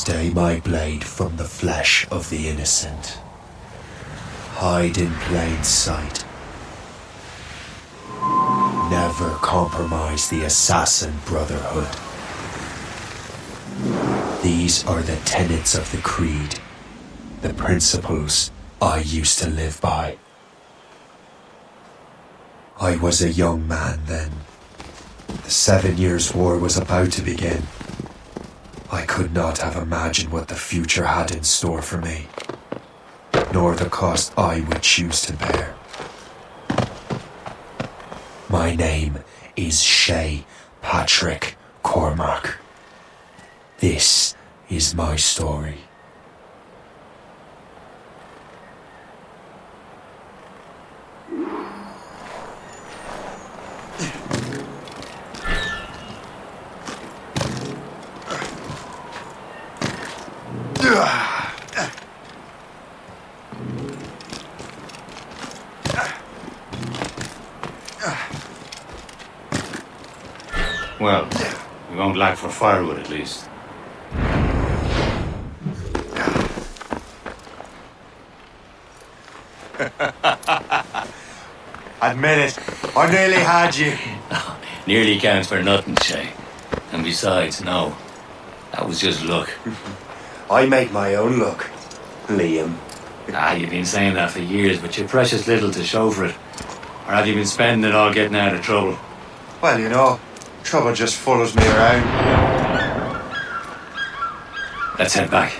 Stay my blade from the flesh of the innocent. Hide in plain sight. Never compromise the assassin brotherhood. These are the tenets of the creed, the principles I used to live by. I was a young man then. The 7 Years' War was about to begin. I could not have imagined what the future had in store for me, nor the cost I would choose to bear. My name is Shay Patrick Cormac. This is my story. Well, we won't lack for firewood at least. Admit it, I nearly had you. Nearly counts for nothing, Shay. And besides, no. That was just luck. I make my own luck, Liam. You've been saying that for years, but you're precious little to show for it. Or have you been spending it all getting out of trouble? Well, you know, trouble just follows me around. Let's head back.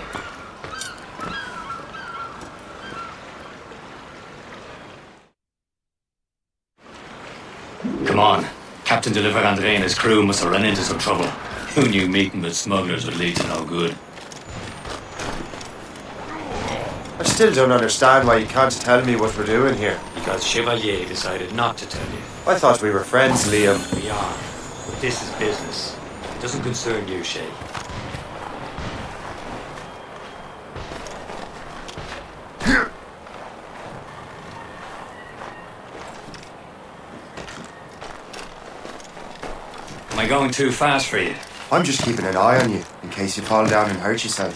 Come on. Captain de Andre and his crew must have run into some trouble. Who knew meeting with smugglers would lead to no good? I still don't understand why you can't tell me what we're doing here. Because Chevalier decided not to tell you. I thought we were friends, Liam. We are. But this is business. It doesn't concern you, Shay. Am I going too fast for you? I'm just keeping an eye on you, in case you fall down and hurt yourself.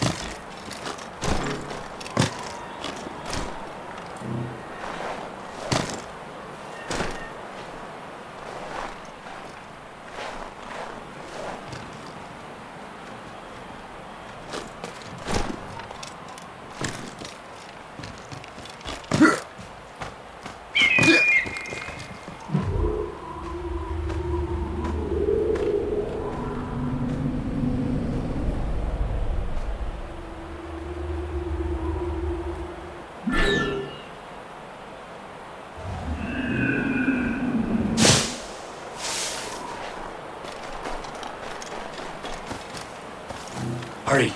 Hurry.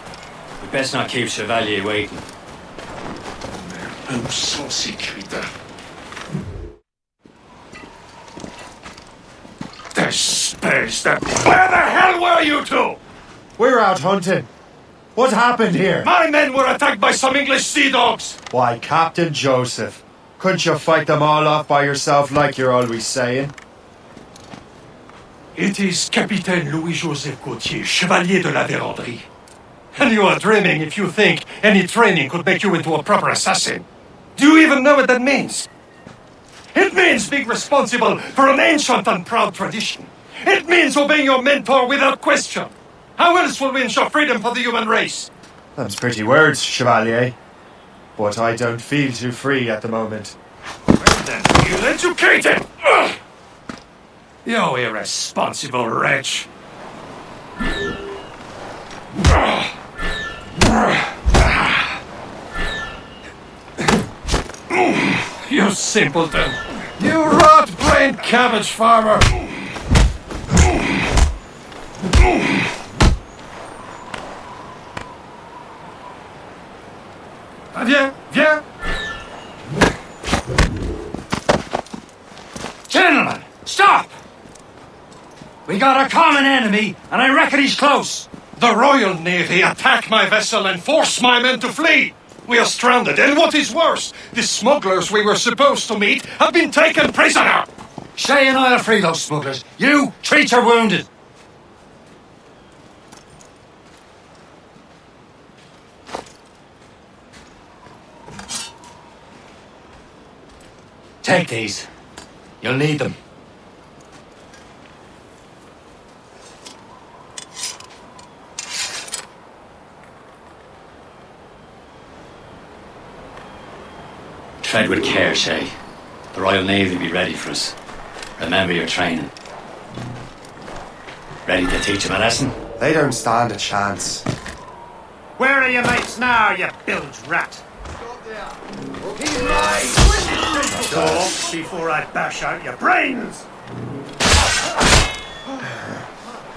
We best not keep Chevalier waiting. Merde, sans sécurité. Space that. Where the hell were you two? We're out hunting. What happened here? My men were attacked by some English sea dogs. Why, Captain Joseph, couldn't you fight them all off by yourself like you're always saying? It is Capitaine Louis-Joseph Gauthier, Chevalier de la Vérendrye. And you are dreaming if you think any training could make you into a proper assassin. Do you even know what that means? It means being responsible for an ancient and proud tradition. It means obeying your mentor without question. How else will we ensure freedom for the human race? Them's pretty words, Chevalier. But I don't feel too free at the moment. Well then, feel educated! Ugh. You irresponsible wretch. You simpleton! You rat-brained cabbage farmer! Viens, viens! Gentlemen, stop! We got a common enemy, and I reckon he's close. The Royal Navy attacked my vessel and forced my men to flee! We are stranded, and what is worse, the smugglers we were supposed to meet have been taken prisoner! Shay and I'll free those smugglers. You treat your wounded. Take these. You'll need them. Tread with care, Shay. The Royal Navy will be ready for us. Remember your training. Ready to teach them a lesson? They don't stand a chance. Where are your mates now, you bilge rat? Talk before I bash out your brains!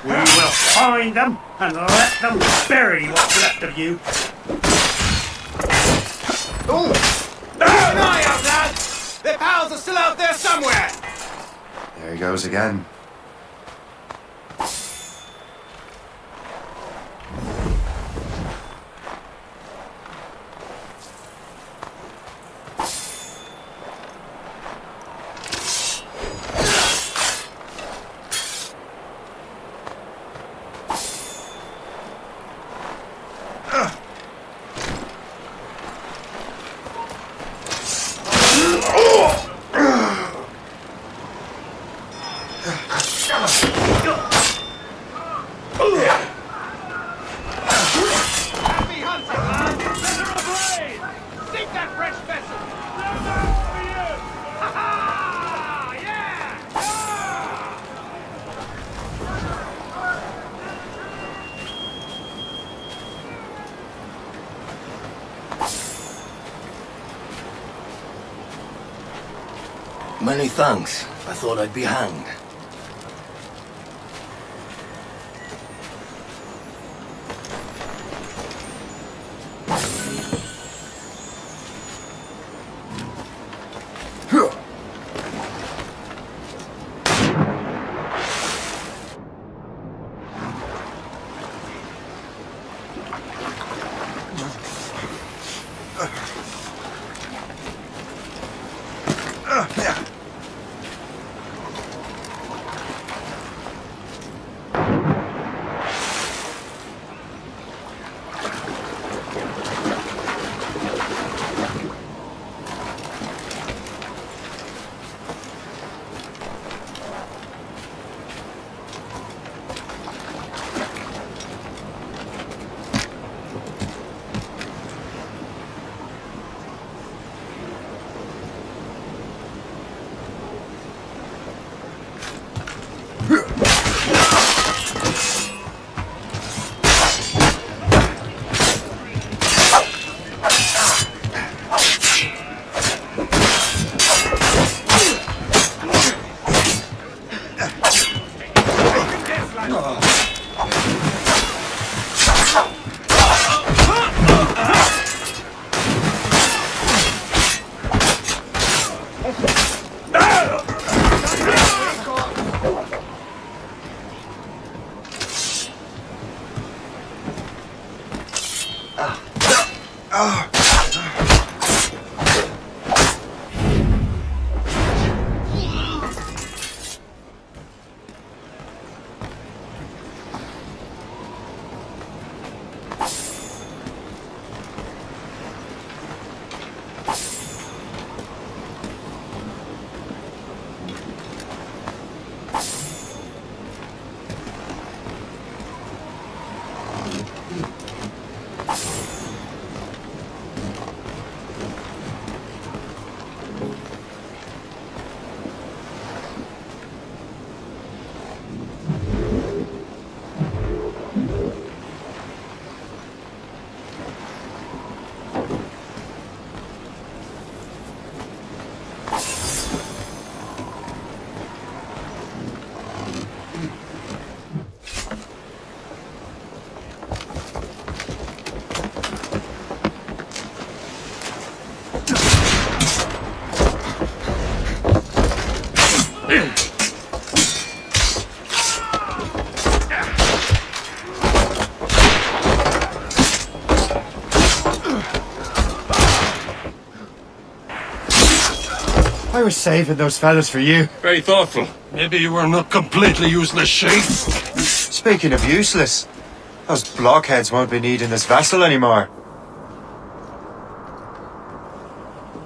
We will find them and let them bury what's left of you. Keep an eye out, lads! Their pals are still out there somewhere! There he goes again. Happy hunting, lads! Better ablaze! Seek that fresh vessel! No more for you! Ha ha! Yeah! Many thanks. I thought I'd be hanged. I was saving those fellas for you. Very thoughtful. Maybe you were not completely useless, Shay. Speaking of useless, those blockheads won't be needing this vessel anymore.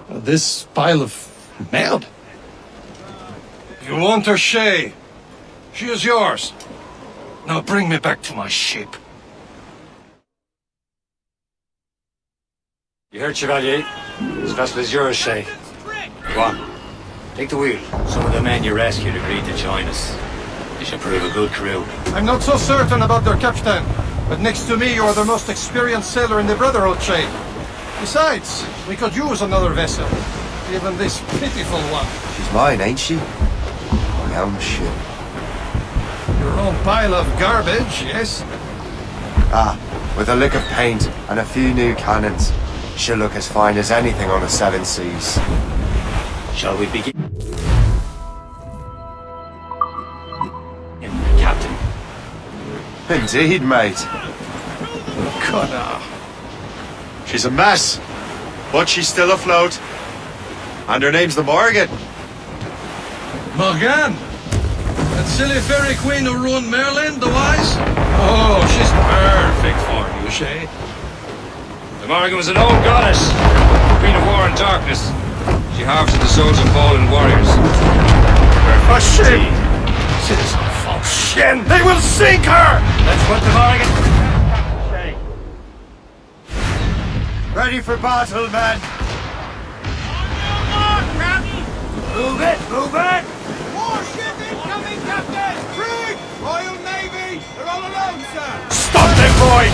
This pile of mud? You want her, Shay? She is yours. Now bring me back to my ship. You heard, Chevalier? This vessel is yours, Shay. Go on. Take the wheel. Some of the men you rescued agreed to join us. They should prove a good crew. I'm not so certain about their captain, but next to me you are the most experienced sailor in the Brotherhood chain. Besides, we could use another vessel, even this pitiful one. She's mine, ain't she? My own ship. Your own pile of garbage, yes? Ah, with a lick of paint and a few new cannons. She'll look as fine as anything on the seven seas. Shall we begin? Captain. Indeed, mate. Connor. She's a mess, but she's still afloat. And her name's the Morgan. Morgan? That silly fairy queen who ruined Merlin, the wise? Oh, she's perfect for you, Shay. The Morgan was an old goddess, queen of war and darkness. She harvested the souls of fallen warriors. A ship! Citizen false shin! They will sink her! Let's put the Morgan. Ready for battle, men! Move it! Move it! Warship incoming, Captain! Brig! Royal Navy! They're all alone, sir! Stop them, boy!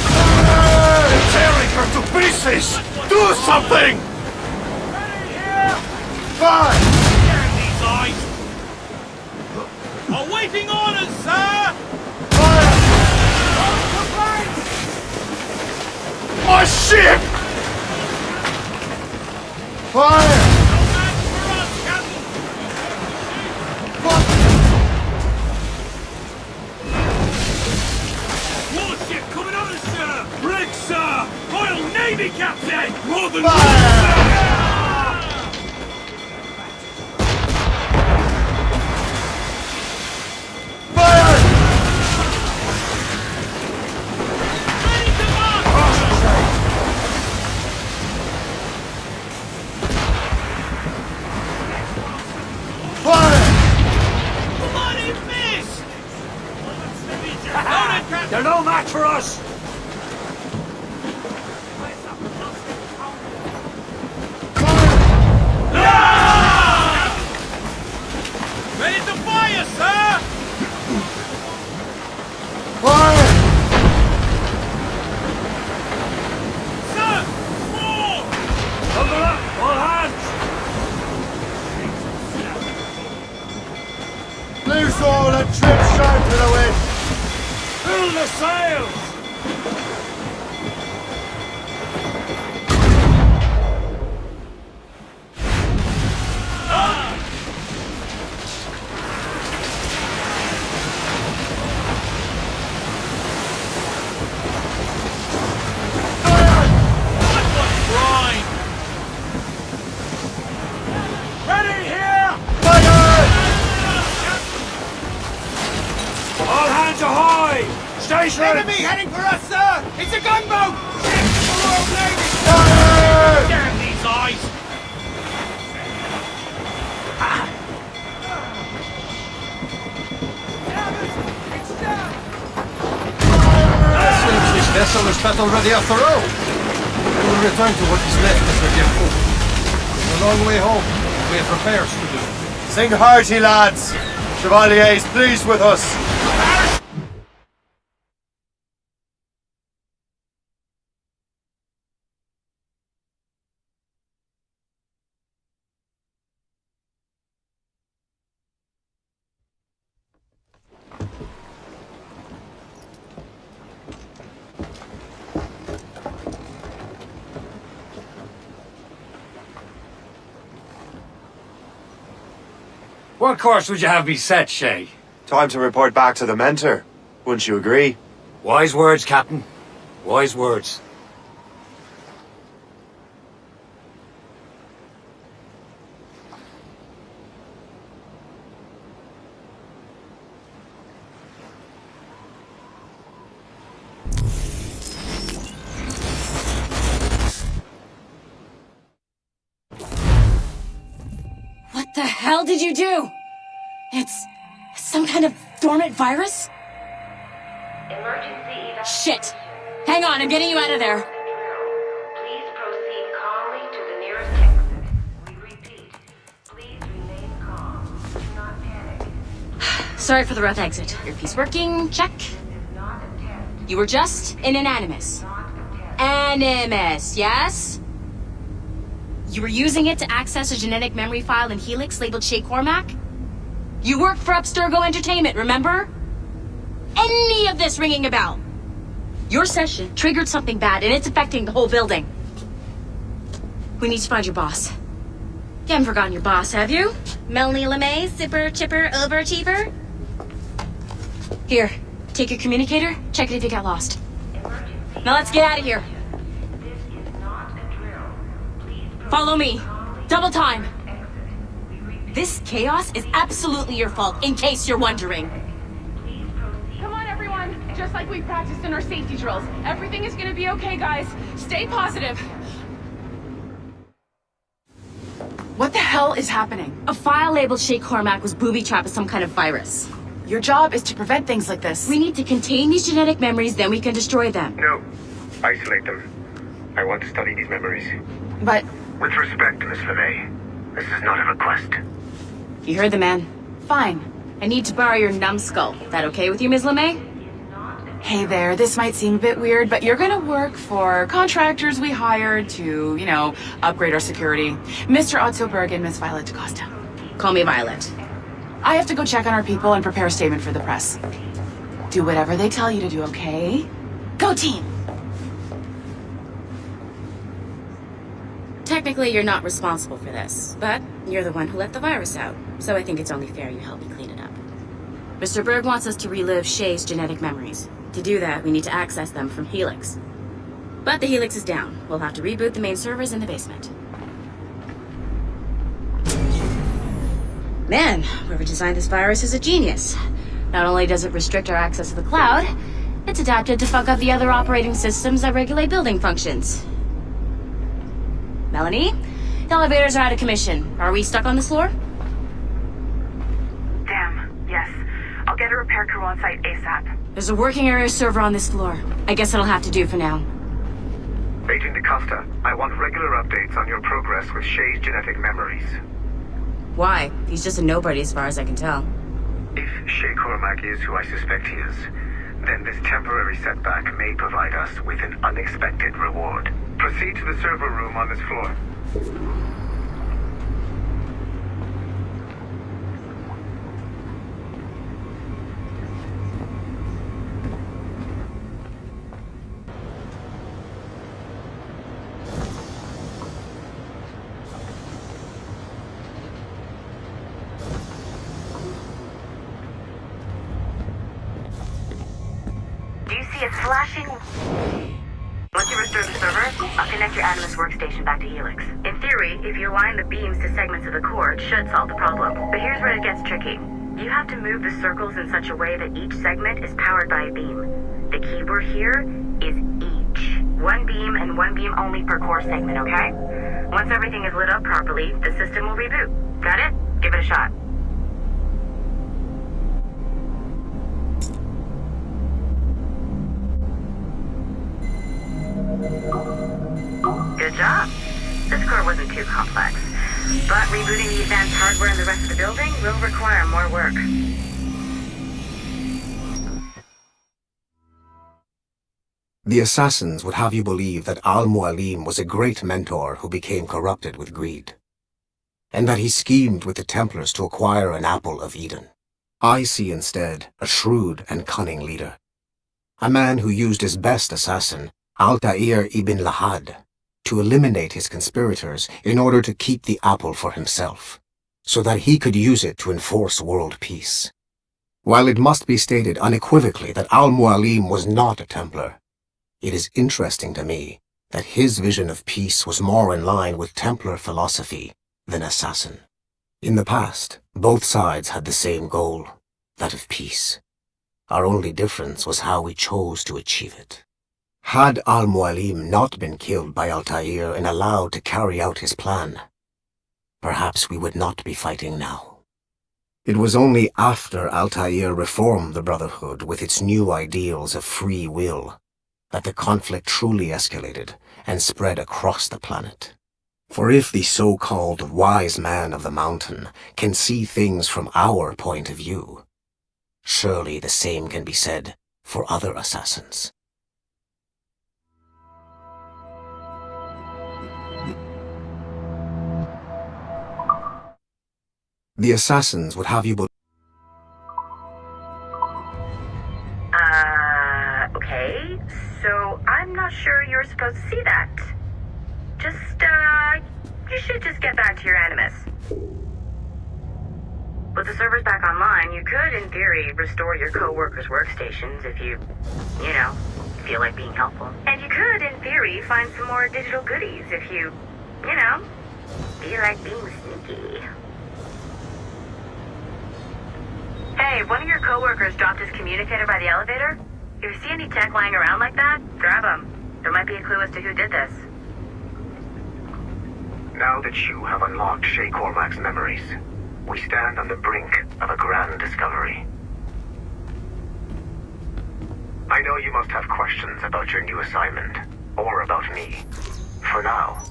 They're tearing her to pieces! Do something! Ready here! Fire! Damn these eyes! Awaiting orders, sir! Fire! My ship! Fire! No match for us, Captain! Warship coming on us, sir! Brig, sir! Royal Navy, Captain! More than Fire! ready to march! Bloody missed! Loaded, Captain! They're no match for us! Ready to fire, sir! Sir! More! Thunder up! All hands! Loose all and trim sharp to the wind! Fill the sails! Line! Ready here! All hands ahoy! Station! Enemy heading for us, sir! It's a gunboat! Ship for Royal Navy! Damn these eyes! Seems this vessel is battle ready after all. We will return to what is left of the depot. It's a long way home. We have repairs to do. Sing hearty, lads! Chevalier's pleased with us! What course would you have me set, Shay? Time to report back to the mentor. Wouldn't you agree? Wise words, Captain. Wise words. the hell did you do? It's some kind of dormant virus? Emergency Shit! Hang on, I'm getting you out of there. Please proceed calmly to the nearest exit. We repeat, please remain calm. Do not panic. Sorry for the rough exit. Earpiece working, check. Not attempt. You were just in an animus. Not attempt. Animus, yes? You were using it to access a genetic memory file in Helix labeled Shay Cormac? You worked for Abstergo Entertainment, remember? Any of this ringing a bell? Your session triggered something bad and it's affecting the whole building. We need to find your boss. You haven't forgotten your boss, have you? Melanie LeMay, zipper, chipper, overachiever? Here, take your communicator, check it if you got lost. Emergency. Now let's get out of here. This is not a drill. Please proceed Follow me. calmly to Double the time. nearest exit. We repeat, This chaos is absolutely your fault, in case you're wondering. please proceed. Come on, everyone. Just like we practiced in our safety drills. Everything is gonna be okay, guys. Stay positive. What the hell is happening? A file labeled Shay Cormac was booby-trapped with some kind of virus. Your job is to prevent things like this. We need to contain these genetic memories, then we can destroy them. No. Isolate them. I want to study these memories. But With respect, Miss LeMay, this is not a request. You heard the man. fine. I need to borrow your numbskull. That okay with you, Ms. LeMay? Hey there, this might seem a bit weird, but you're gonna work for contractors we hired to, upgrade our security. Mr. Otto Berg and Miss Violet DaCosta. Call me Violet. I have to go check on our people and prepare a statement for the press. Do whatever they tell you to do, okay? Go team! Technically, you're not responsible for this, but you're the one who let the virus out, so I think it's only fair you help me clean it up. Mr. Berg wants us to relive Shay's genetic memories. To do that, we need to access them from Helix. But the Helix is down. We'll have to reboot the main servers in the basement. Man, whoever designed this virus is a genius. Not only does it restrict our access to the cloud, it's adapted to fuck up the other operating systems that regulate building functions. Melanie? The elevators are out of commission. Are we stuck on this floor? Damn, yes. I'll get a repair crew on site ASAP. There's a working area server on this floor. I guess it'll have to do for now. Agent DaCosta, I want regular updates on your progress with Shay's genetic memories. Why? He's just a nobody as far as I can tell. If Shay Cormac is who I suspect he is, then this temporary setback may provide us with an unexpected reward. Proceed to the server room on this floor. Do you see it flashing? Once you restore the server, I'll connect your Animus workstation back to Helix. In theory, if you align the beams to segments of the core, it should solve the problem. But here's where it gets tricky. You have to move the circles in such a way that each segment is powered by a beam. The keyword here is each. One beam and one beam only per core segment, okay? Once everything is lit up properly, the system will reboot. Got it? Give it a shot. Good job. This core wasn't too complex, but rebooting the advanced hardware in the rest of the building will require more work. The assassins would have you believe that Al-Mualim was a great mentor who became corrupted with greed, and that he schemed with the Templars to acquire an apple of Eden. I see instead a shrewd and cunning leader, a man who used his best assassin, Altair ibn Lahad, to eliminate his conspirators in order to keep the apple for himself, so that he could use it to enforce world peace. While it must be stated unequivocally that Al-Mualim was not a Templar, it is interesting to me that his vision of peace was more in line with Templar philosophy than assassin. In the past, both sides had the same goal, that of peace. Our only difference was how we chose to achieve it. Had Al-Mualim not been killed by Altair and allowed to carry out his plan, perhaps we would not be fighting now. It was only after Altair reformed the Brotherhood with its new ideals of free will that the conflict truly escalated and spread across the planet. For if the so-called wise man of the mountain can see things from our point of view, surely the same can be said for other assassins. The assassins would have you believe. Okay. So I'm not sure you're supposed to see that. You should just get back to your Animus. With the servers back online, you could, in theory, restore your co-workers' workstations if you feel like being helpful. And you could, in theory, find some more digital goodies if you feel like being sneaky. Hey, one of your co-workers dropped his communicator by the elevator. If you see any tech lying around like that, grab them. There might be a clue as to who did this. Now that you have unlocked Shay Cormac's memories, we stand on the brink of a grand discovery. I know you must have questions about your new assignment, or about me. For now,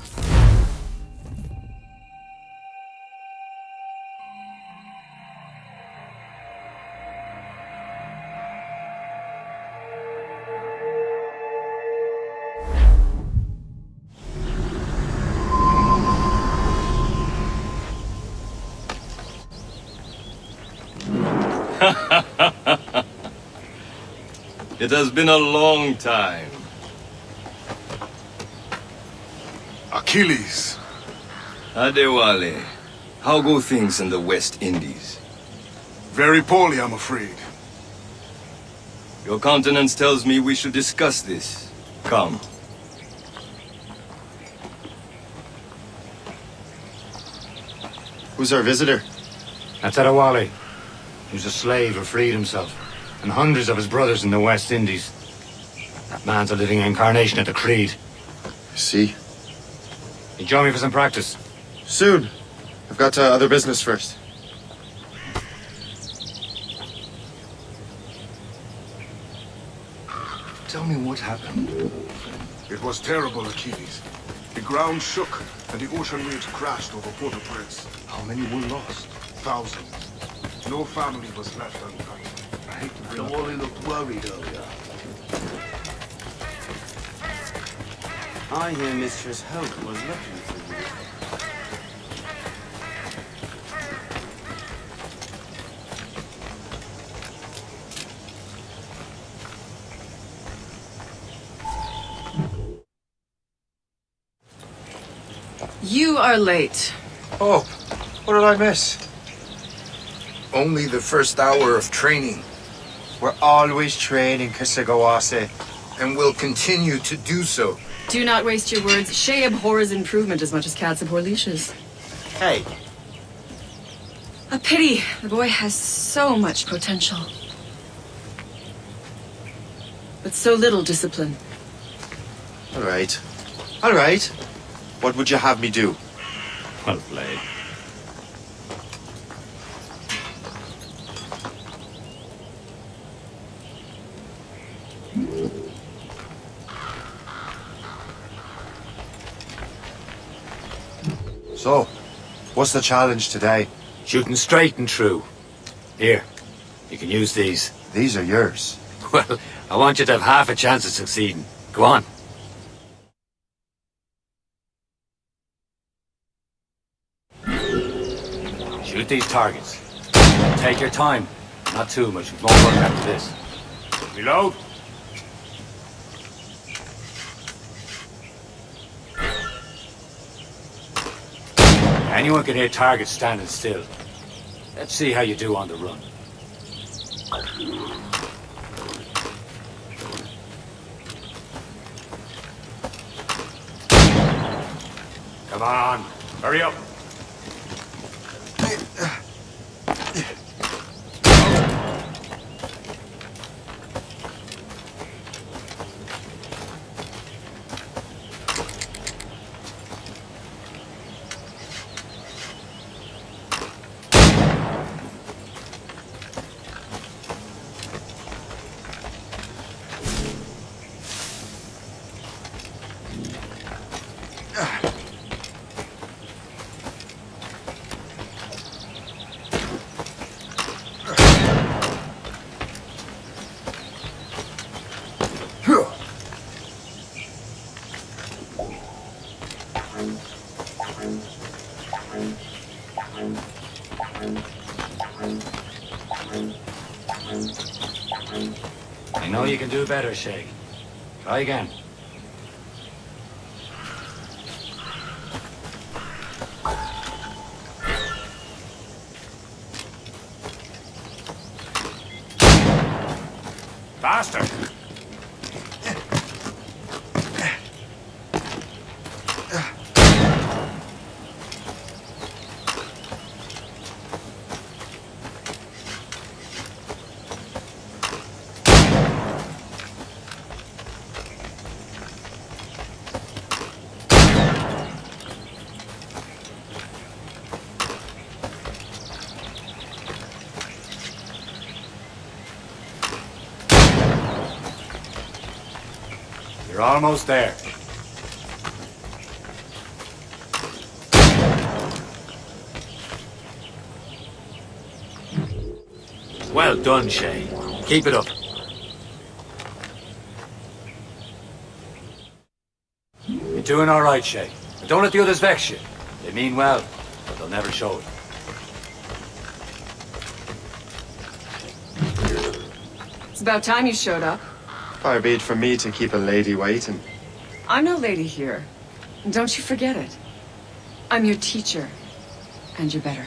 It has been a long time. Achilles. Adewale, how go things in the West Indies? Very poorly, I'm afraid. Your countenance tells me we should discuss this. Come. Who's our visitor? That's Adewale. He was a slave who freed himself, and hundreds of his brothers in the West Indies. That man's a living incarnation of the Creed. See? You join me for some practice? Soon. I've got other business first. Tell me what happened. It was terrible, Achilles. The ground shook, and the ocean waves crashed over Port-au-Prince. How many were lost? Thousands. No family was left untouched. I hate to bring Wally looked worried earlier. I hear Mistress Hope was looking for you. You are late. Oh, what did I miss? Only the first hour of training. We're always training, Kasagawase. And will continue to do so. Do not waste your words. Shay abhors improvement as much as cats abhor leashes. Hey. A pity. The boy has so much potential. But so little discipline. All right. All right. What would you have me do? Well played. So, what's the challenge today? Shooting straight and true. Here, you can use these. These are yours. Well, I want you to have half a chance of succeeding. Go on. Shoot these targets. Take your time. Not too much. More work after this. Reload. Anyone can hit targets standing still. Let's see how you do on the run. Come on, hurry up. know you can do better, Shay. Try again. Faster! You're almost there. Well done, Shay. Keep it up. You're doing all right, Shay. But don't let the others vex you. They mean well, but they'll never show it. It's about time you showed up. Far be it from me to keep a lady waiting. I'm no lady here. Don't you forget it. I'm your teacher. And you're better.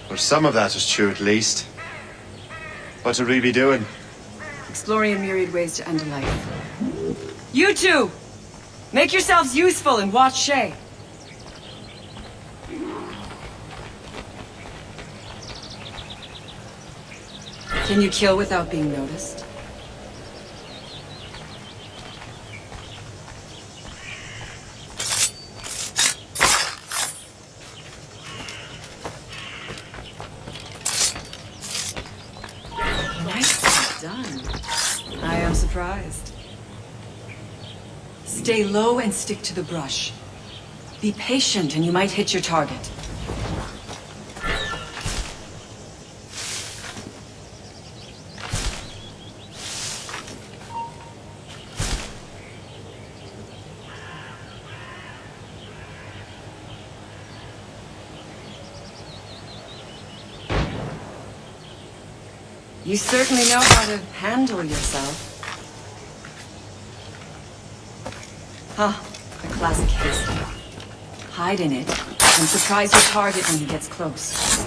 Well, some of that is true at least. What should we be doing? Exploring a myriad ways to end a life. You two! Make yourselves useful and watch Shay. Can you kill without being noticed? Nicely done. I am surprised. Stay low and stick to the brush. Be patient and you might hit your target. You certainly know how to handle yourself. Huh, a classic haystack. Hide in it, and surprise your target when he gets close.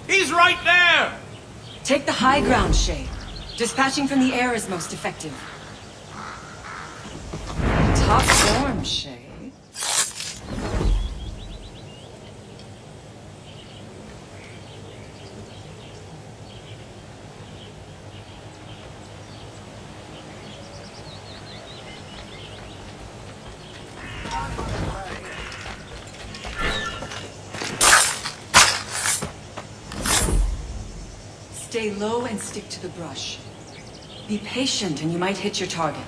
He's right there! Take the high ground, Shay. Dispatching from the air is most effective. Top form, Shay. Stay low and stick to the brush. Be patient and you might hit your target.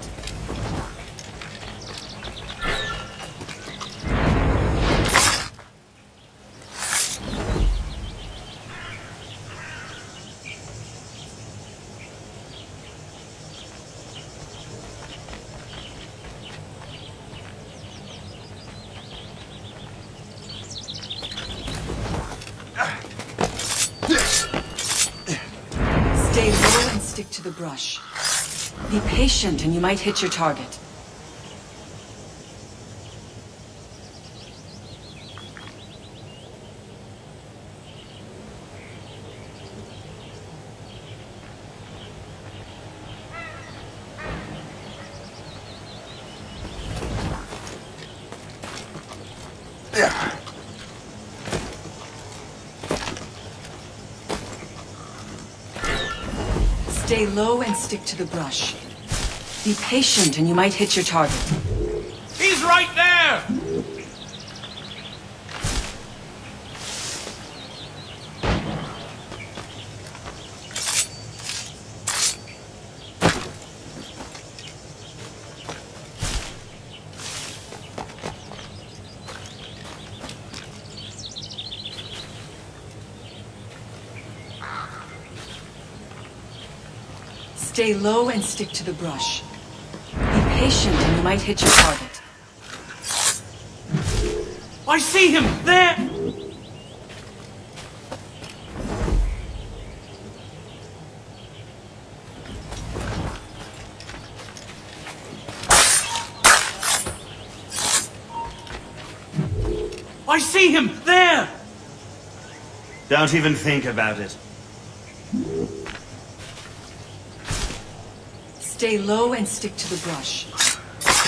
Stay low and stick to the brush. Be patient and you might hit your target. Stay low and stick to the brush. Be patient and you might hit your target. He's right there! Stay low and stick to the brush. Be patient and you might hit your target. I see him! There! I see him! There! Don't even think about it. Stay low and stick to the brush.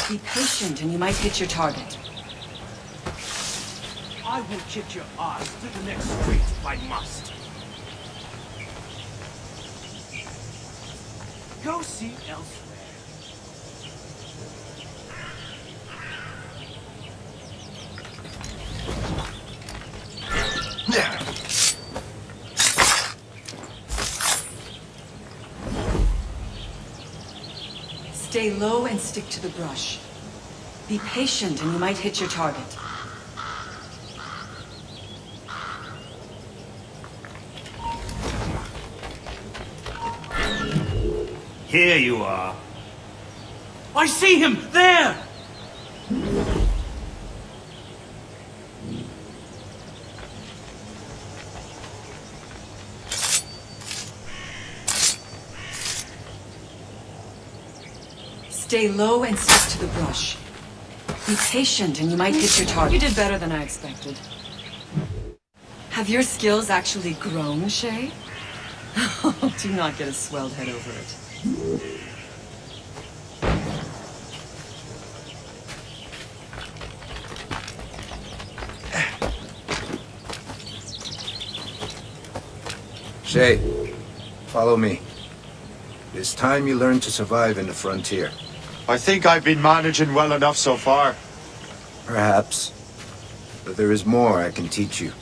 Be patient and you might hit your target. I will kick your ass to the next street if I must. Go see elsewhere. Stay low and stick to the brush. Be patient and you might hit your target. Here you are. I see him! There! Stay low and stick to the brush. Be patient and you might hit your target. You did better than I expected. Have your skills actually grown, Shay? Do not get a swelled head over it. Shay, follow me. It's time you learn to survive in the frontier. I think I've been managing well enough so far. Perhaps. But there is more I can teach you.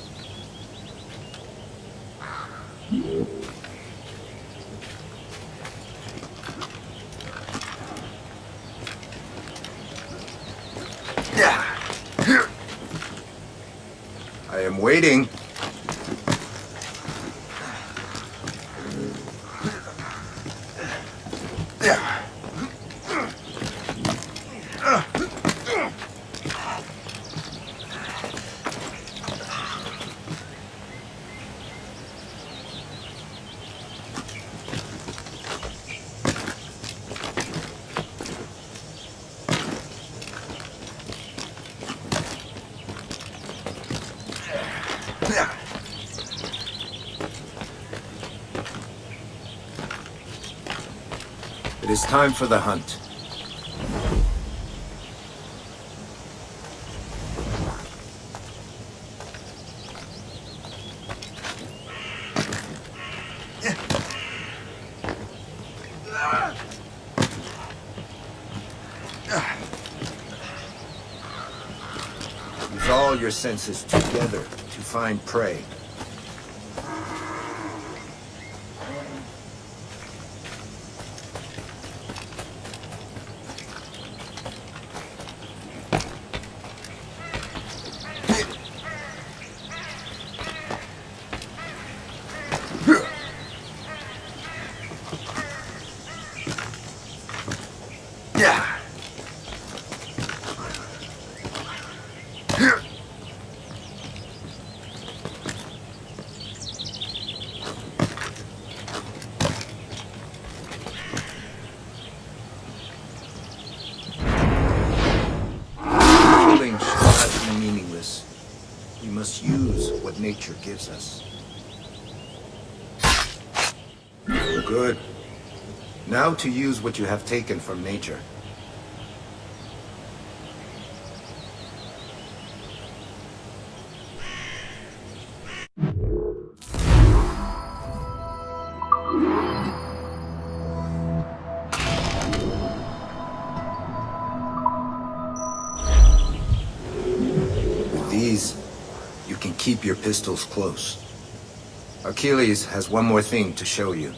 I am waiting. It is time for the hunt. Use all your senses together to find prey. We must use what nature gives us. Good. Now to use what you have taken from nature. With these, you can keep your pistols close. Achilles has one more thing to show you.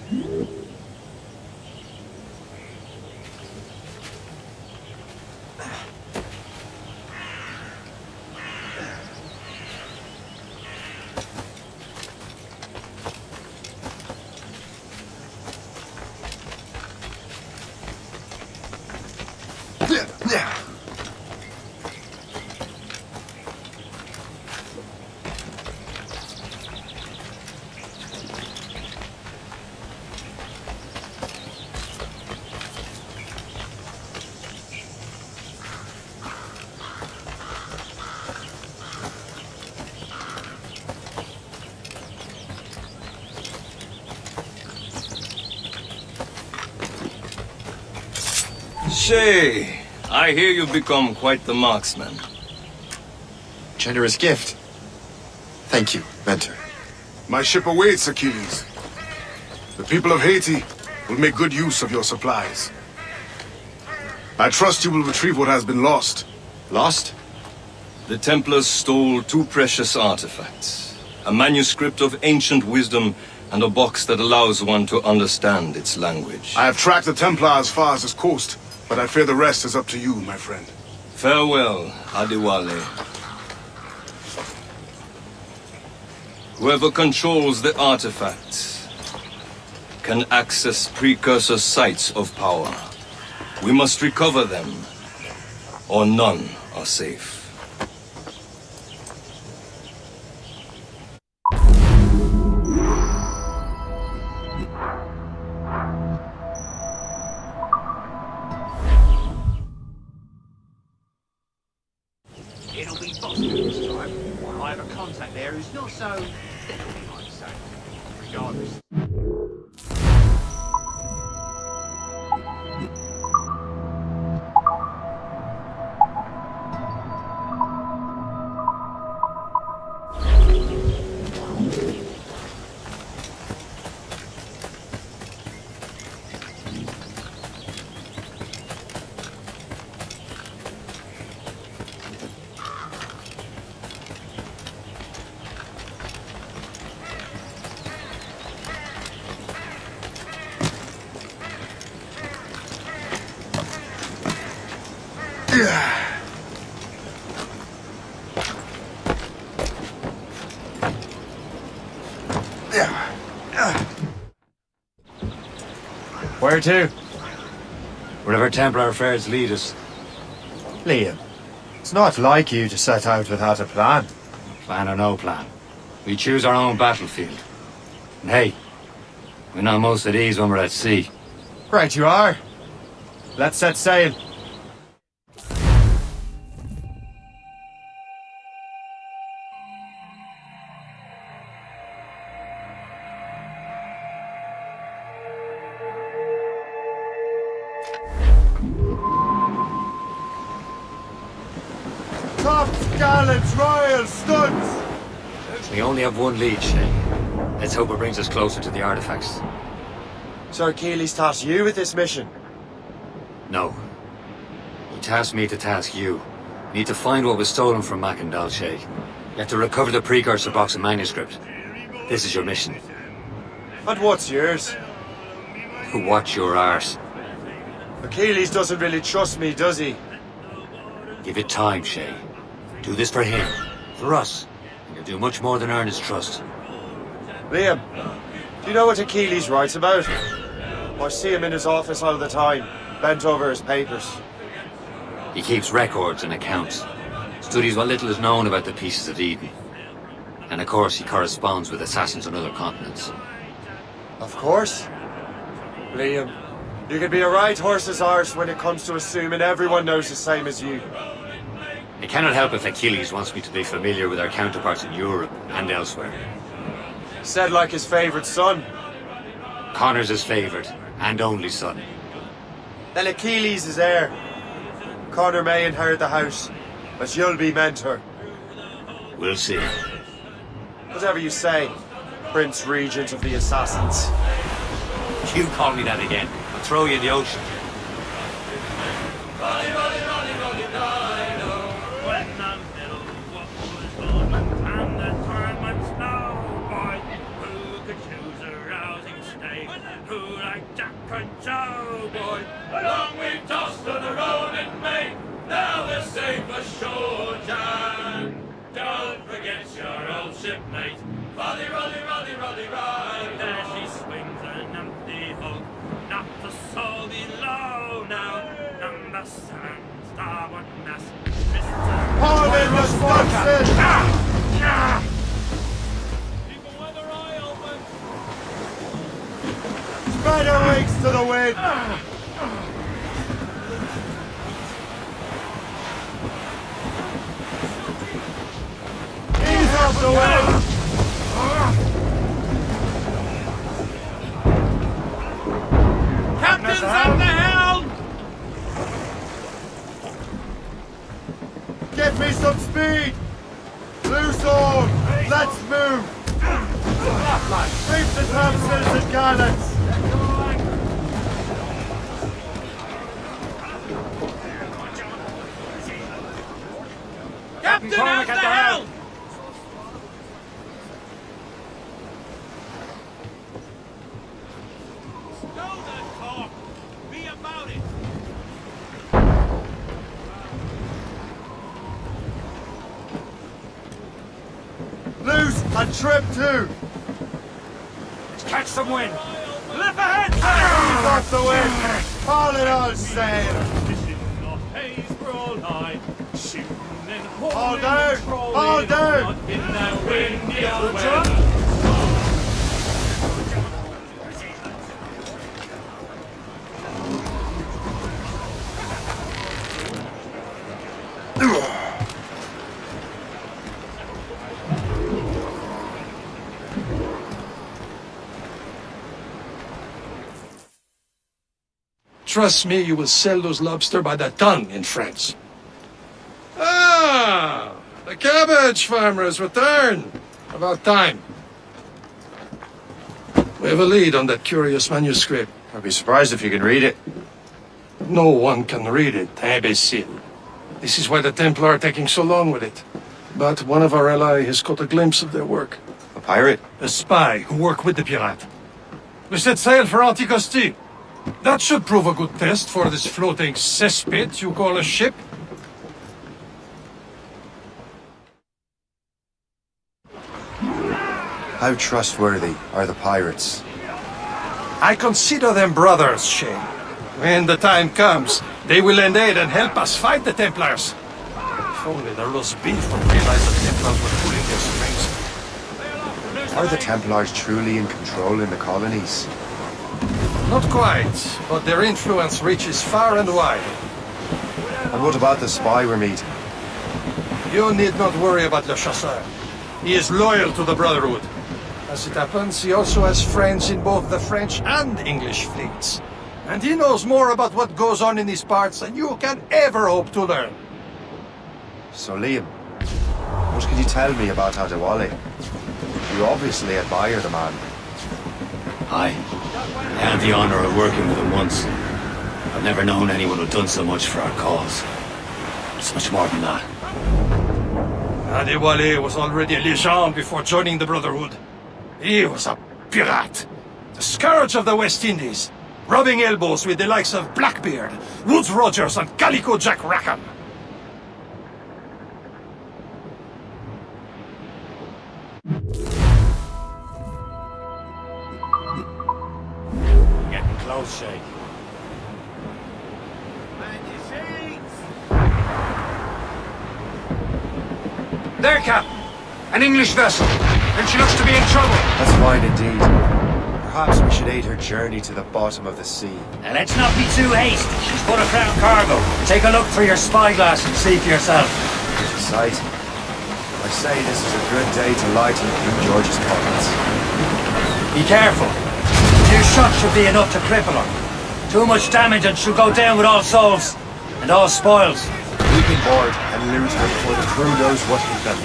Shay, I hear you've become quite the marksman. Generous gift. Thank you, Mentor. My ship awaits, Achilles. The people of Haiti will make good use of your supplies. I trust you will retrieve what has been lost. Lost? The Templars stole 2 precious artifacts. A manuscript of ancient wisdom and a box that allows one to understand its language. I have tracked the Templar as far as this coast, but I fear the rest is up to you, my friend. Farewell, Adewale. Whoever controls the artifacts can access precursor sites of power. We must recover them, or none are safe. It'll be Boston this time. I have a contact there who's not so fickle, you might say. Regardless. Where to? Wherever Templar affairs lead us. Liam, it's not like you to set out without a plan. Plan or no plan. We choose our own battlefield. And hey, we're not most at ease when we're at sea. Right you are. Let's set sail. Tops, gallants, royals, studs! We only have one lead, Shay. Let's hope it brings us closer to the artifacts. So Achilles tasked you with this mission? No. He tasked me to task you. We need to find what was stolen from Macandal, Shay. You have to recover the precursor box and manuscript. This is your mission. And what's yours? Watch your arse. Achilles doesn't really trust me, does he? Give it time, Shay. Do this for him. For us. And you'll do much more than earn his trust. Liam, do you know what Achilles writes about? I see him in his office all the time, bent over his papers. He keeps records and accounts. Studies what little is known about the pieces of Eden. And of course, he corresponds with assassins on other continents. Of course. Liam, you can be a right horse's arse when it comes to assuming everyone knows the same as you. I cannot help if Achilles wants me to be familiar with our counterparts in Europe and elsewhere. Said like his favourite son. Connor's his favourite, and only son. Then Achilles is heir. Connor may inherit the house, but you'll be mentor. We'll see. Whatever you say, Prince Regent of the Assassins. You call me that again, I'll throw you in the ocean. Boy, along we tossed on the road in May. Now we're safe ashore, Jan. Don't forget your old shipmate. Roddy, Roddy, Roddy, Roddy, Roddy. There she swings an empty hook. Not the soul below now. Number 7. Magnus Watson! Spread your wings to the wind! Ease off the wind! Captain's at the helm! Get me some speed! Loose all! Let's move! Sweep the topsails and gallants! Captain at the helm! Stow that talk! Be about it! Loose and trim too! Let's catch some wind! Lift ahead, sir! Ease off the wind! Haul it all sail! Haze for all night, shooting and All hauling down! and crawling, All down! not in that windy old weather. Trust me, you will sell those lobster by the ton in France. Ah, the cabbage farmers return. About time. We have a lead on that curious manuscript. I'd be surprised if you can read it. No one can read it, imbecile. This is why the Templar are taking so long with it. But one of our allies has caught a glimpse of their work. A pirate? A spy who worked with the pirate. We set sail for Anticosti. That should prove a good test for this floating cesspit you call a ship. How trustworthy are the pirates? I consider them brothers, Shay. When the time comes, they will lend aid and help us fight the Templars. If only the roast beef would realize the Templars were pulling their strings. Are the Templars truly in control in the colonies? Not quite, but their influence reaches far and wide. And what about the spy we're meeting? You need not worry about Le Chasseur. He is loyal to the Brotherhood. As it happens, he also has friends in both the French and English fleets. And he knows more about what goes on in these parts than you can ever hope to learn. So Liam, what can you tell me about Adewale? You obviously admire the man. Aye. I had the honor of working with him once. I've never known anyone who'd done so much for our cause. It's much more than that. Adewale was already a legend before joining the Brotherhood. He was a pirate. The scourge of the West Indies. Rubbing elbows with the likes of Blackbeard, Woodes Rogers and Calico Jack Rackham. Getting close, Shay. There, Captain. An English vessel. And she looks to be in trouble. That's fine indeed. Perhaps we should aid her journey to the bottom of the sea. Now let's not be too hasty. She's full of crown cargo. Take a look through your spyglass and see for yourself. Sight. I say this is a good day to lighten King George's pockets. Be careful. 2 shots should be enough to cripple her. Too much damage and she'll go down with all souls. And all spoils. We can board and loot her before the crew knows what hit them.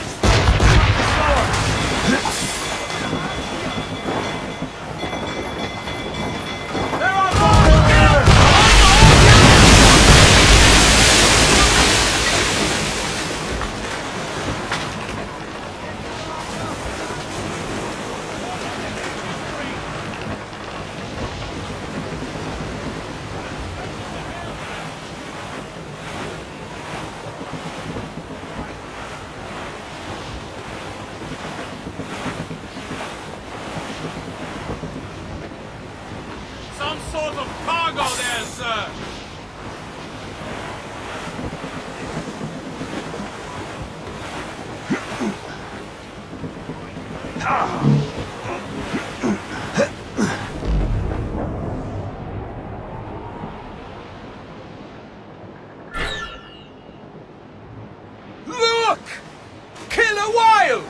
Some sort of cargo there, sir! Look! Killer whale!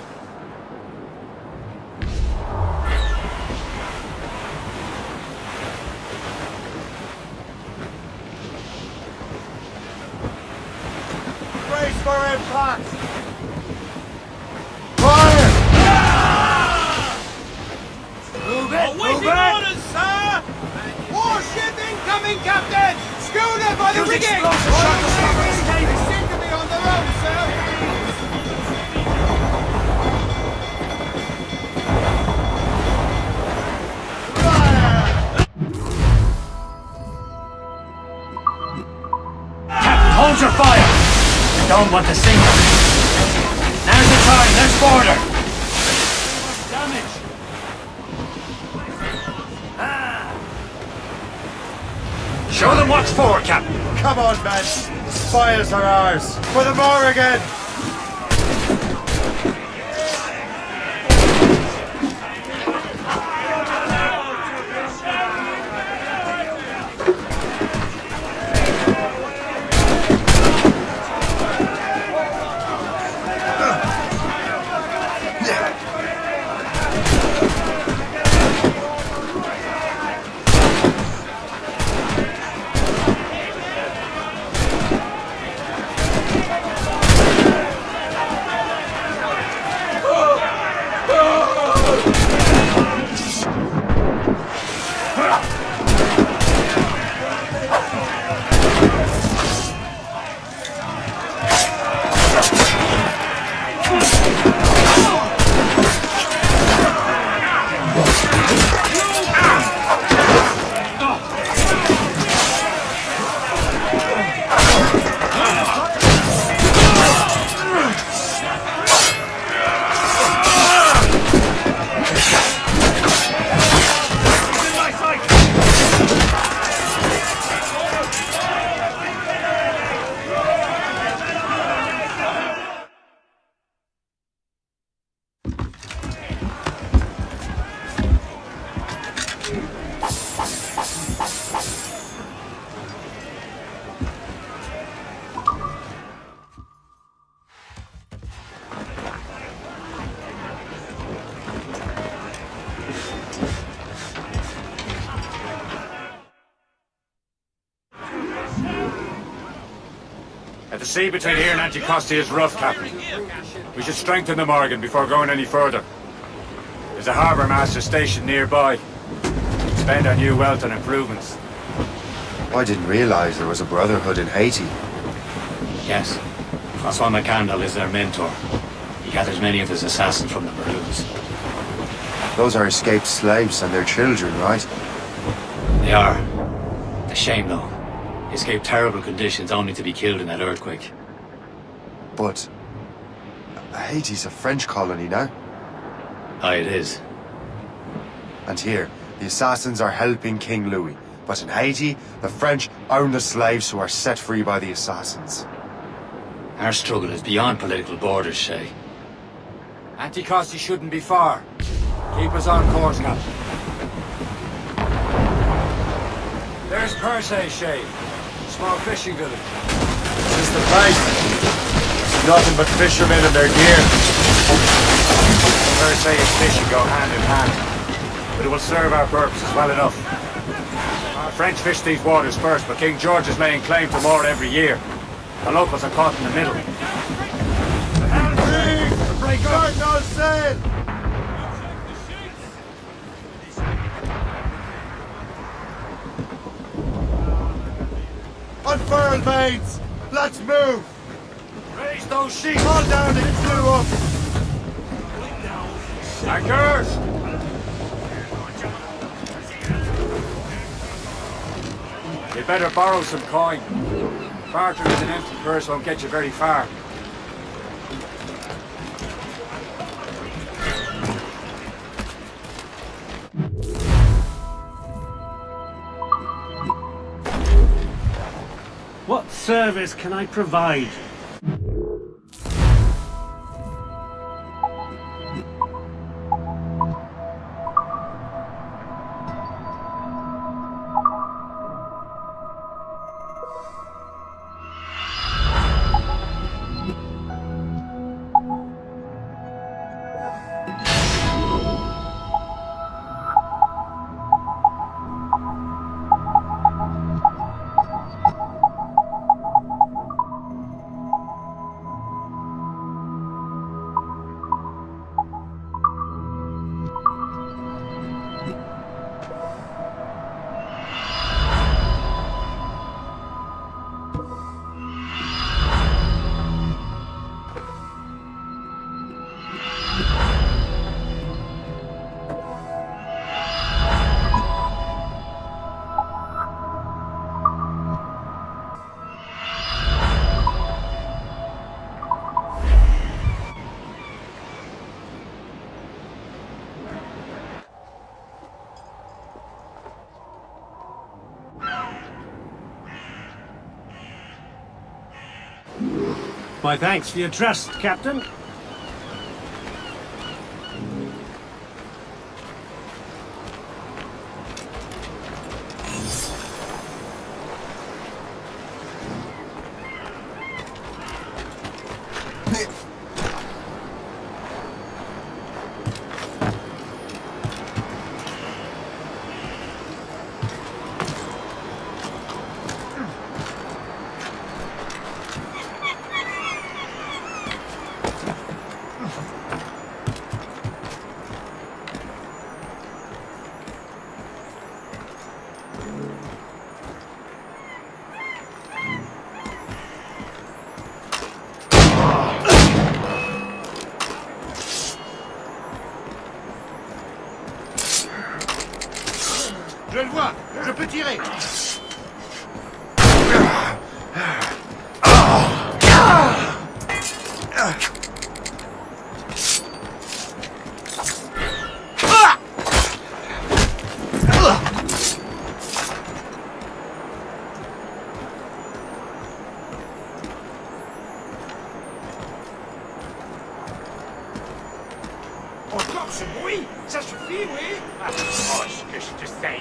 Brace for impact! Fire! Move it! Waiting orders, sir! Warship incoming, Captain! Schooner by the rigging! They seem to be on their own, sir! Captain, hold your fire! I don't want to sink them. Now's the time, let's border! Damage! Show them what's for, Captain! Come on, men! Spoils are ours! For the Morrigan! The sea between here and Anticosti is rough, Captain. We should strengthen the Morgan before going any further. There's a harbour master stationed nearby. Spend our new wealth on improvements. I didn't realize there was a brotherhood in Haiti. Yes. Francois McCandle is their mentor. He gathers many of his assassins from the Maroons. Those are escaped slaves and their children, right? They are. A shame, though. They escaped terrible conditions only to be killed in that earthquake. But Haiti's a French colony now. Aye, it is. And here, the assassins are helping King Louis. But in Haiti, the French own the slaves who are set free by the assassins. Our struggle is beyond political borders, Shay. Anticosti shouldn't be far. Keep us on course, Captain. There's Perse, Shay. Small fishing village. This is the place. Nothing but fishermen and their gear. Perse and fishing go hand in hand. But it will serve our purposes well enough. Our French fish these waters first, but King George is laying claim to more every year. The locals are caught in the middle. Break up! No sail! Unfurl, mates! Let's move! Raise those sheets! Haul down and clew up! Anchors! You better borrow some coin. Barter with an empty purse won't get you very far. What service can I provide? My thanks for your trust, Captain. Je le vois, je peux tirer. Encore ce bruit? Ça suffit, oui? Ah, oh, ce que je te sais.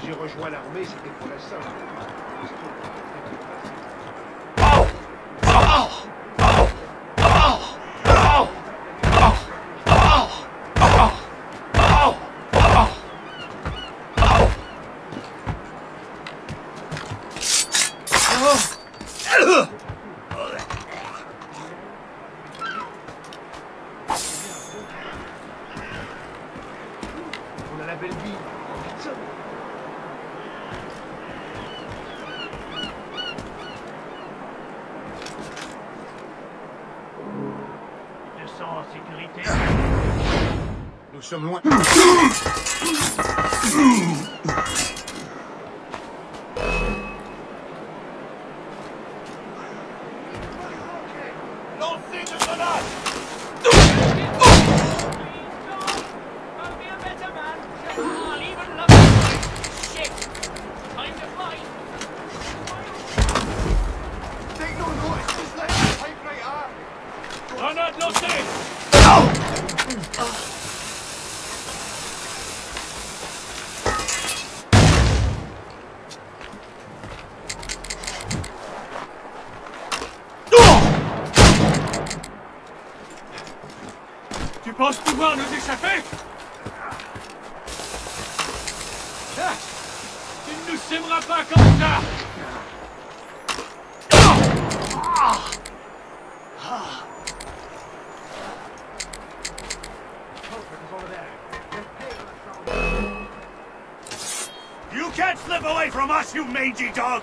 J'ai rejoint l'armée, c'était pour la somme. On a la belle vie. Je sens en sécurité. Nous sommes loin. Lancez de grenades! Grenade lancée! Tu penses pouvoir nous échapper? Ah, tu ne nous sèmeras pas comme ça! You can't slip away from us, you mangy dog!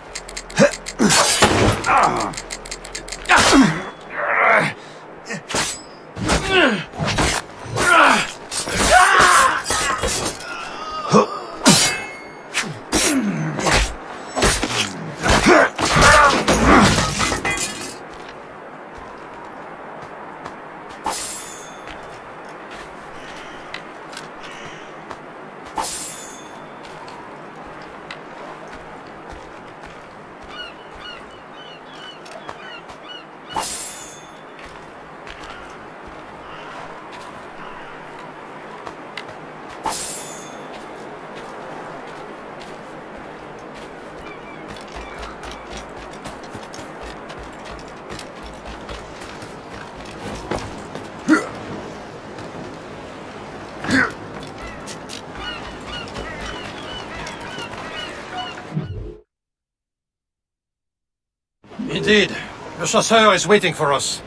Indeed. The chasseur is waiting for us.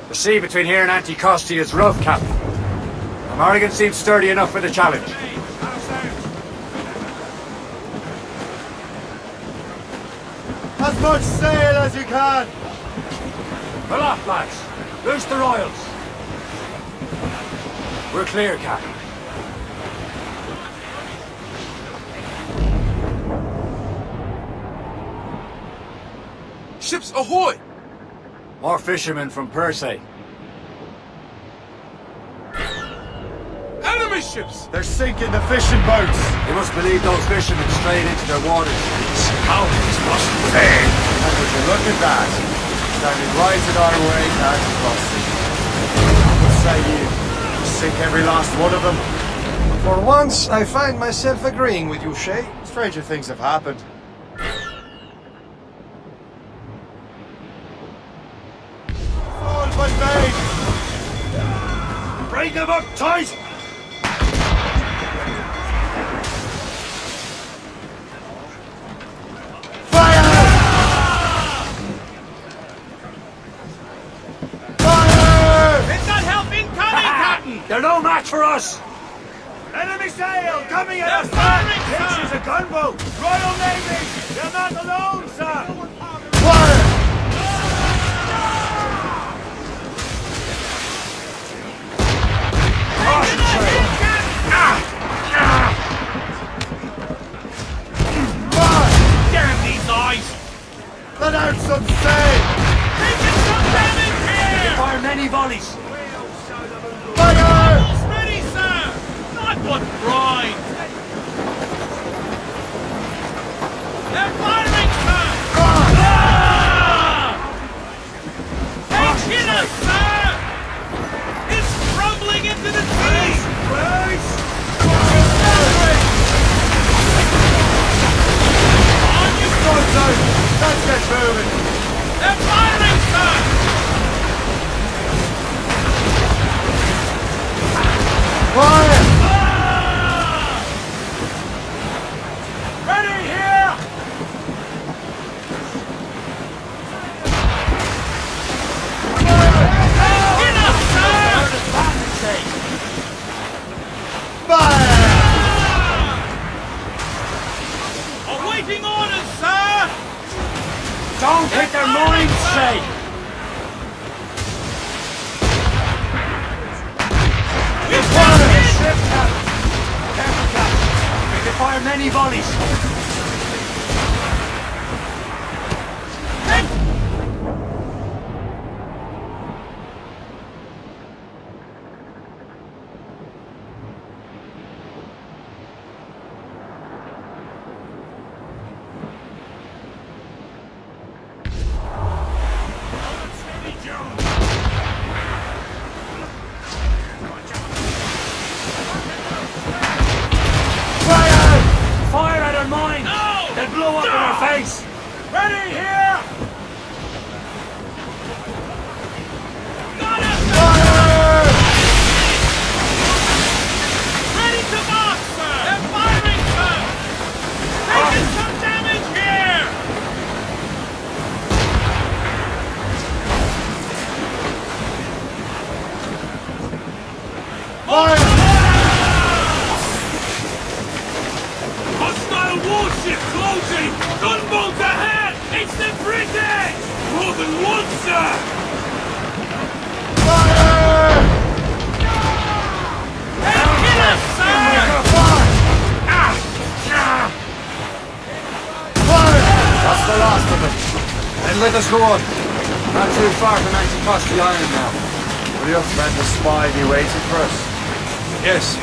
The sea between here and Anticosti is rough, Captain. The Morrigan seems sturdy enough for the challenge. As much sail as you can! Pull off, lads. Loose the royals. We're clear, Captain. Ships ahoy! More fishermen from Persay. Enemy ships! They're sinking the fishing boats! They must believe those fishermen strayed into their waters. Scoundrels must pay! And would you look at that? Standing right in our way to Anticosti. What say you? Sink every last one of them? For once, I find myself agreeing with you, Shay. Stranger things have happened. All but made! Bring them up tight! It's not helping coming, Captain! They're no match for us! Enemy sail coming at us, sir! This is a gunboat! Royal Navy! You're not alone, sir! Fire! Damn these eyes! Let out some sail! Taking some damage here! Fire many volleys! Fire! Almost ready, sir! Not what bride! They're firing, sir! They've hit us, sir! It's crumbling into the sea! Brace! On you go! Let's get moving! They're firing, sir! Fire! Ready here! Hit us, sir! Fire! Awaiting orders, sir! Don't hit their minds, say! Fire many volleys! Fire at our mine! No! They'll blow up in our face! Ready here! Got it! Fire! Ready to mark, sir! They're firing, sir! Taking some damage here! Fire! Hostile warship closing! Gunboats ahead! It's the British! More than one, sir! Fire! Hey, kill us, sir! Fire! That's the last of it. Then let us go on. Not too far from Anticosti Island now. Will your friend the spy be waiting for us? Yes.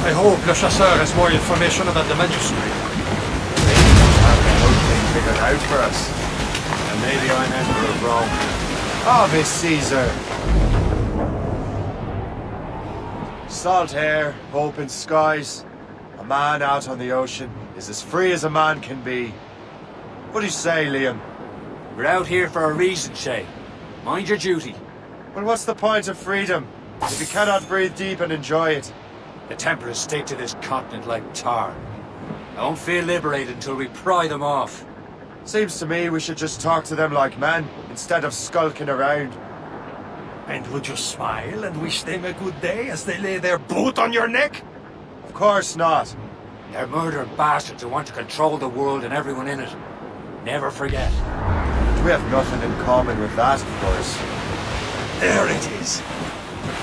I hope Le Chasseur has more information about the manuscript. Maybe he'll have the whole thing figured out for us. And maybe I'm Emperor of Rome. Ave Caesar! Salt air, open skies. A man out on the ocean is as free as a man can be. What do you say, Liam? We're out here for a reason, Shay. Mind your duty. Well, what's the point of freedom if you cannot breathe deep and enjoy it? The Templars stick to this continent like tar. I won't feel liberated until we pry them off. Seems to me we should just talk to them like men, instead of skulking around. And would you smile and wish them a good day as they lay their boot on your neck? Of course not. They're murdering bastards who want to control the world and everyone in it. Never forget. We have nothing in common with that, of course. There it is.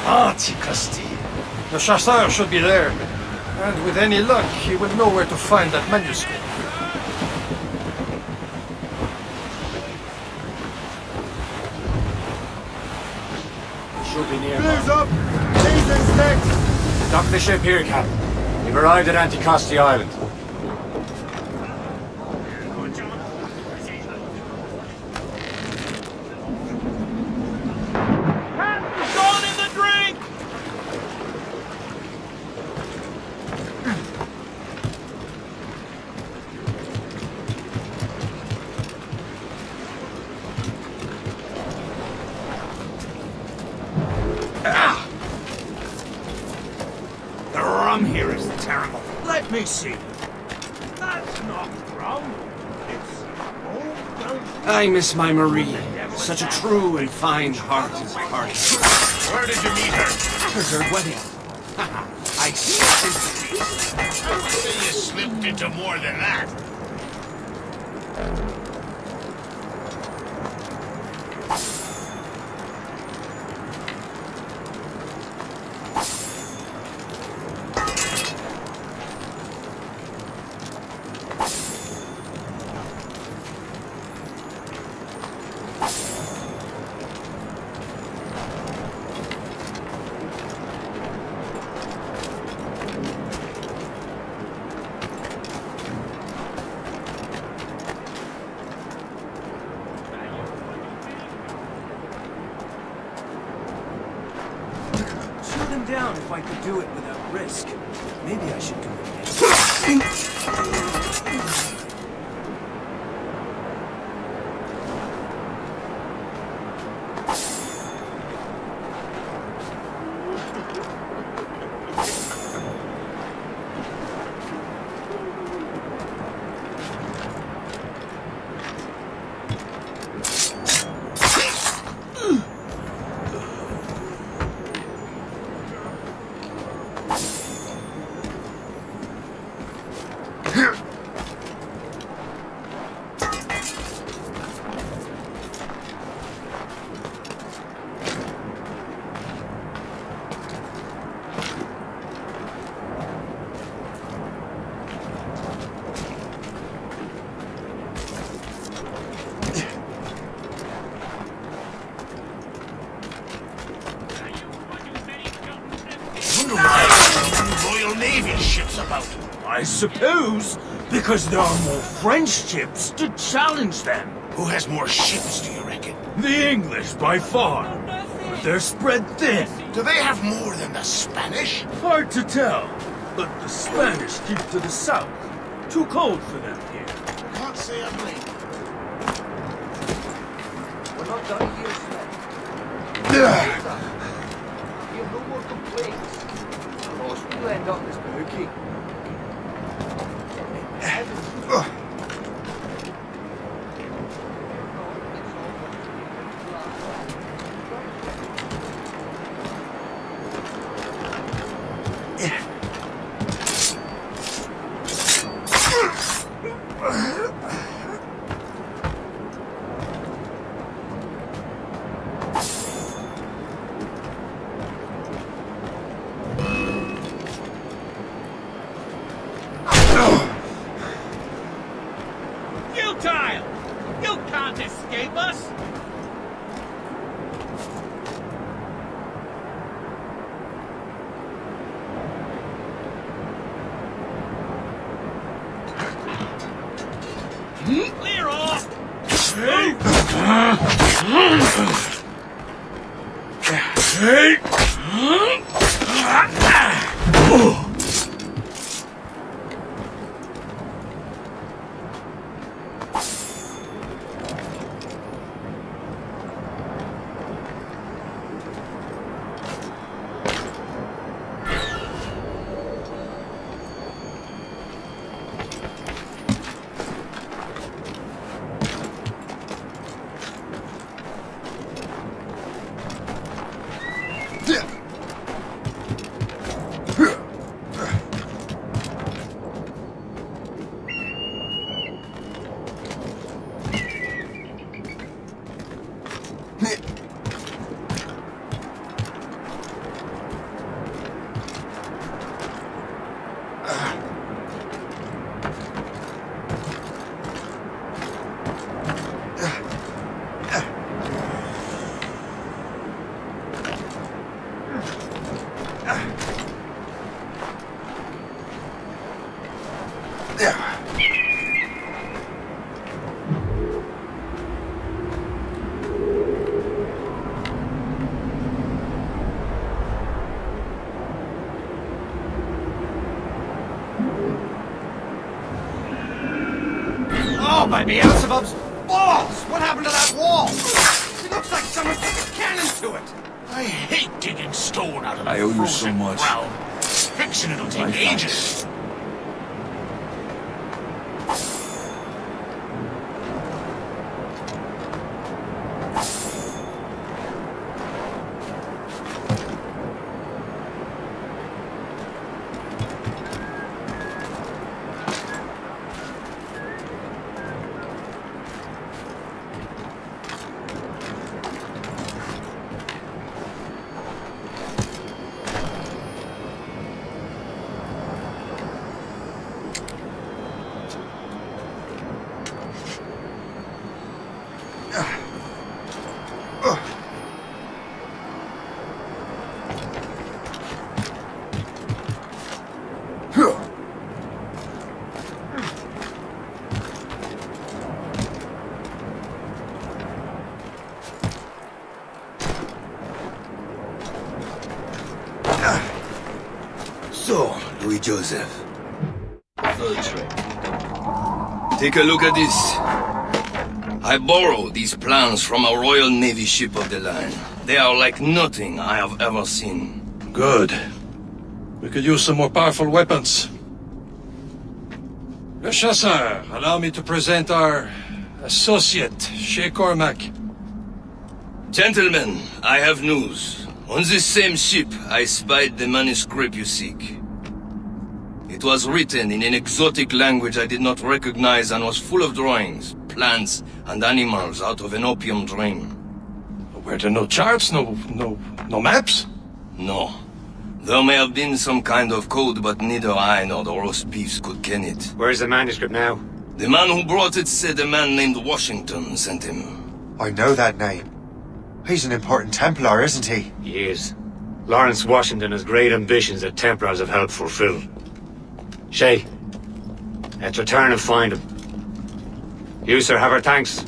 Anticosti. The Chasseur should be there. And with any luck, he will know where to find that manuscript. Should be near. Blues up! Jesus next! Dock the ship here, Captain. We've arrived at Anticosti Island. Gone in the drink! The rum here is terrible. Let me see. That's not rum. It's old. I miss my Marie. Such a true and fine-hearted party. Where did you meet her? At her wedding. I slipped into these. I would say you slipped into more than that. Shoot them down if I could do it without risk. Maybe I should do it again. Navy ships about? I suppose, because there are more French ships to challenge them. Who has more ships, do you reckon? The English, by far. But they're spread thin. Do they have more than the Spanish? Hard to tell, but the Spanish keep to the south. Too cold for them here. Can't say I'm late. We're not done here, Sven. We have no more complaints. Of course, we'll end up as Pookie. Futile! You can't escape us! Clear off! Oh, by Beelzebub's balls! What happened to that wall? It looks like someone took a cannon to it. I hate digging stone out of the frozen ground. Fixing it'll take ages. So, Louis-Joseph. Take a look at this. I borrowed these plans from a Royal Navy ship of the line. They are like nothing I have ever seen. Good. We could use some more powerful weapons. Le Chasseur, allow me to present our associate, Shay Cormac. Gentlemen, I have news. On this same ship, I spied the manuscript you seek. It was written in an exotic language I did not recognize and was full of drawings, plants, and animals out of an opium dream. Were there no charts, no maps? No. There may have been some kind of code, but neither I nor the roast beefs could ken it. Where's the manuscript now? The man who brought it said a man named Washington sent him. I know that name. He's an important Templar, isn't he? He is. Lawrence Washington has great ambitions that Templars have helped fulfill. Shay, let's return and find him. You, sir, have our thanks.